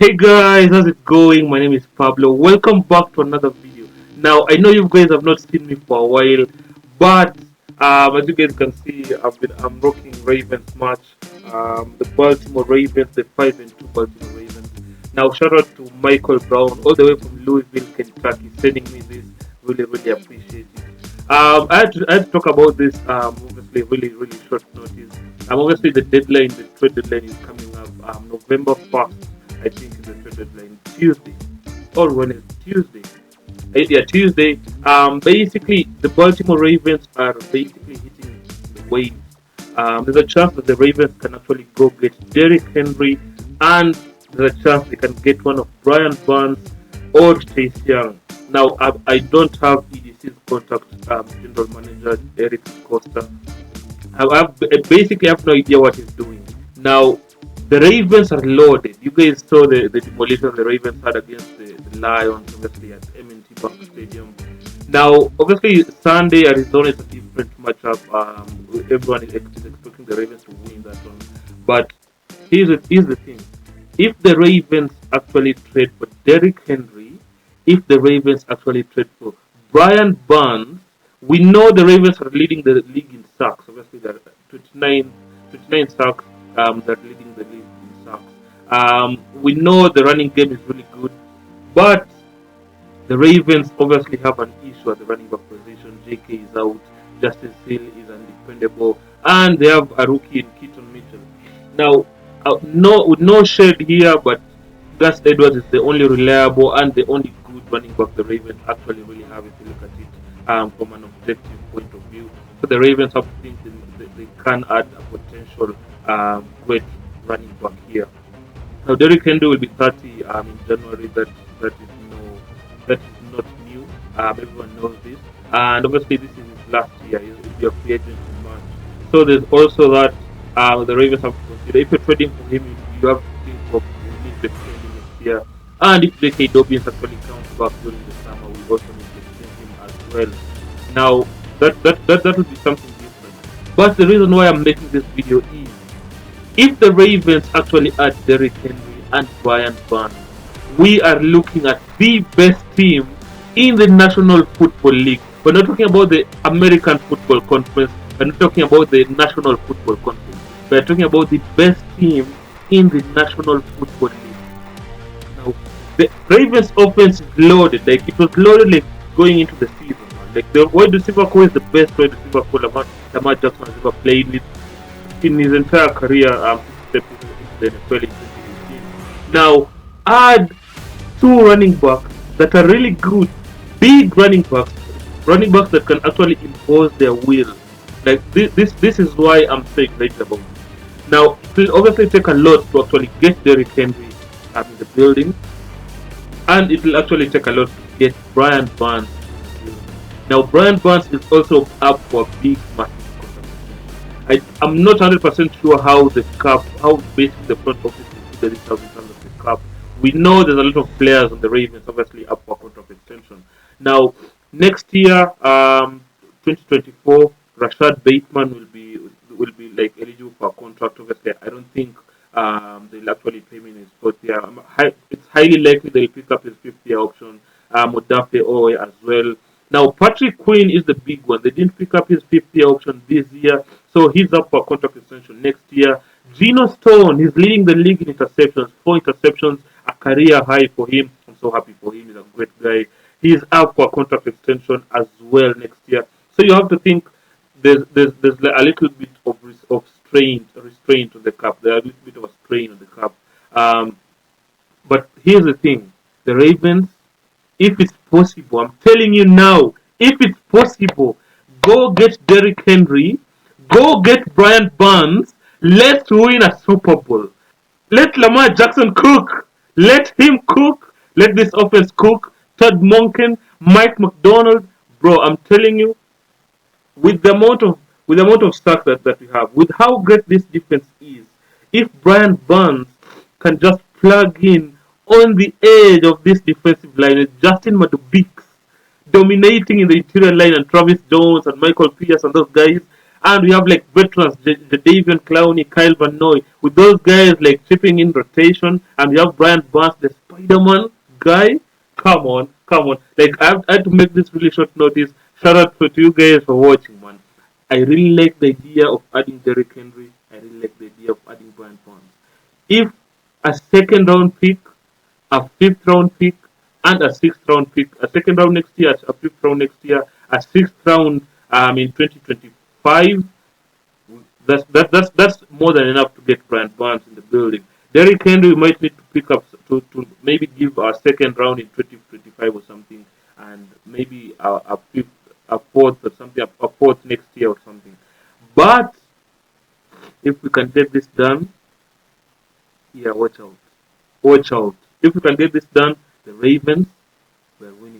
Hey guys, how's it going? My name is Pablo. Welcome back to another video. Now, I know you guys have not seen me for a while, but as you guys can see, I'm rocking Ravens match. The Baltimore Ravens, the 5-2 Baltimore Ravens. Now, shout out to Michael Brown, all the way from Louisville, Kentucky, sending me this. Really appreciate it. I had to talk about this. Obviously, really short notice. Obviously, the trade deadline is coming up. November 1st. I think is the trade deadline Tuesday or when is Tuesday. Yeah, Tuesday. Basically, the Baltimore Ravens are basically hitting the waves. There's a chance that the Ravens can actually go get Derrick Henry, and there's a chance they can get one of Brian Burns or Chase Young. Now, I don't have EDC's contact, general manager Eric Costa. I basically have no idea what he's doing. Now, the Ravens are loaded. You guys saw the demolition the Ravens had against the Lions, obviously at M&T Bank Stadium. Now, obviously, Sunday Arizona is a different matchup. Everyone is expecting the Ravens to win that one. But here's the thing: if the Ravens actually trade for Derrick Henry, if the Ravens actually trade for Brian Burns, we know the Ravens are leading the league in sacks. Obviously, they're 29 sacks. They're leading the league in sacks. We know the running game is really good, but the Ravens obviously have an issue at the running back position. JK is out. Justice Hill is undependable, and they have a rookie in Keaton Mitchell. Now, no shade here, but Gus Edwards is the only reliable and the only good running back the Ravens actually really have if you look at it from an objective point of view. So the Ravens have to think they can add a potential great running back here. Now Derrick Henry will be 30 in January. That is not new. Everyone knows this, and obviously this is his last year. He'll be a free agent in March. So there's also that the Ravens have to consider. If you're trading for him, you have to think of we need to extend him next year. And if J.K. Dobbins actually comes back during the summer, we also need to extend him as well. Now that will be something different. But the reason why I'm making this video is if the Ravens actually add Derrick Henry and Brian Burns, we are looking at the best team in the National Football League. We're not talking about the American Football Conference. We're not talking about the National Football Conference. We're talking about the best team in the National Football League. Now, the Ravens offense is loaded. Like it was loaded like going into the season. Like the wide receiver core is the best wide receiver core Lamar Jackson has ever played with in his entire career. Stepped into the NFL in 2018. Now, add two running backs that are really good, big running backs that can actually impose their will. Like this is why I'm so excited about it. Now, it will obviously take a lot to actually get Derrick Henry in the building, and it will actually take a lot to get Brian Burns in the building. Now, Brian Burns is also up for a big, massive contract. I'm not 100% sure how basically the front office will figure this out in terms of the cap. We know there's a lot of players on the Ravens obviously up for contract extension. Now, next year, 2024, Rashad Bateman will be like eligible for a contract. Obviously, I don't think they'll actually pay him in his fourth year. It's highly likely they'll pick up his fifth year option. Odafe Owe as well. Now, Patrick Quinn is the big one. They didn't pick up his fifth year option this year, so he's up for a contract extension next year. Geno Stone, he's leading the league in interceptions, 4 interceptions, a career high for him. I'm so happy for him. He's a great guy. He's up for a contract extension as well next year. So you have to think there's a little bit of restraint on the cap. There's a little bit of a strain on the cap. But here's the thing: the Ravens, if it's possible, I'm telling you now, if it's possible, go get Derrick Henry, go get Brian Burns. Let's win a Super Bowl. Let Lamar Jackson cook. Let him cook. Let this offense cook. Todd Monken, Mike McDonald, bro. I'm telling you, with the amount of stuff that we have, with how great this defense is, if Brian Burns can just plug in on the edge of this defensive line with Justin Madubik dominating in the interior line and Travis Jones and Michael Pierce and those guys, And we have like veterans, Jadavion Clowney, Kyle Van Noy, with those guys like chipping in rotation, and we have Brian Barnes, the Spider-Man guy. Come on, come on. Like I had to make this really short notice. Shout out to you guys for watching, man. I really like the idea of adding Derrick Henry. I really like the idea of adding Brian Barnes. If a second round pick, a fifth round pick, and a sixth round pick, a second round next year, a fifth round next year, a sixth round in 2025, that's more than enough to get Brian Barnes in the building. Derrick Henry might need to pick up to maybe give a second round in 2025 or something, and maybe a fifth, a fourth or something, a fourth next year or something. But if we can get this done, yeah, watch out, watch out. If we can get this done, the Ravens were winning.